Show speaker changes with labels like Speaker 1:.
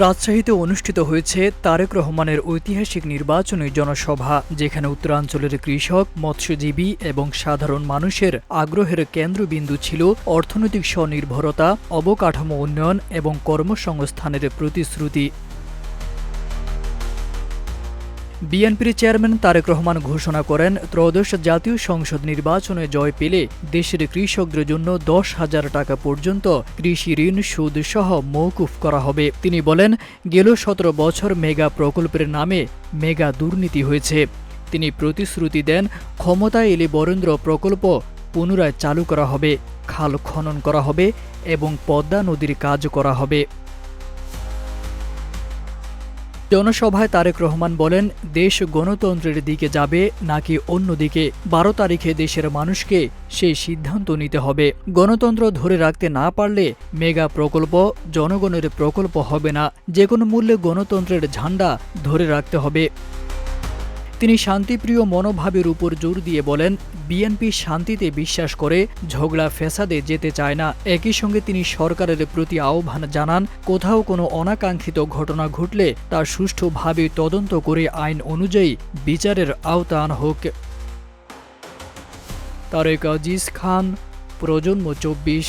Speaker 1: রাজশাহীতে অনুষ্ঠিত হয়েছে তারেক রহমানের ঐতিহাসিক নির্বাচনী জনসভা, যেখানে উত্তরাঞ্চলের কৃষক, মৎস্যজীবী এবং সাধারণ মানুষের আগ্রহের কেন্দ্রবিন্দু ছিল অর্থনৈতিক স্বনির্ভরতা, অবকাঠামো উন্নয়ন এবং কর্মসংস্থানের প্রতিশ্রুতি। বিএনপির চেয়ারম্যান তারেক রহমান ঘোষণা করেন, ত্রয়োদশ জাতীয় সংসদ নির্বাচনে জয় পেলে দেশের কৃষকদের জন্য 10,000 টাকা পর্যন্ত কৃষি ঋণ সুদসহ মওকুফ করা হবে। তিনি বলেন, গেল 17 বছর মেগা প্রকল্পের নামে মেগা দুর্নীতি হয়েছে। তিনি প্রতিশ্রুতি দেন, ক্ষমতায় এলে বরেন্দ্র প্রকল্প পুনরায় চালু করা হবে, খাল খনন করা হবে এবং পদ্মা নদীর কাজ করা হবে। জনসভায় তারেক রহমান বলেন, দেশ গণতন্ত্রের দিকে যাবে নাকি অন্যদিকে 12 তারিখে দেশের মানুষকে সেই সিদ্ধান্ত নিতে হবে। গণতন্ত্র ধরে রাখতে না পারলে মেগা প্রকল্প জনগণের প্রকল্প হবে না। যে কোনো মূল্যে গণতন্ত্রের ঝান্ডা ধরে রাখতে হবে। তিনি শান্তিপ্রিয় মনোভাবের উপর জোর দিয়ে বলেন, বিএনপি শান্তিতে বিশ্বাস করে, ঝগড়া ফ্যাসাদে যেতে চায় না। একই সঙ্গে তিনি সরকারের প্রতি আহ্বান জানান, কোথাও কোনো অনাকাঙ্ক্ষিত ঘটনা ঘটলে তা সুষ্ঠুভাবে তদন্ত করে আইন অনুযায়ী বিচারের আওতা আনা হোক। তারেক আজিজ খান, প্রজন্ম 24।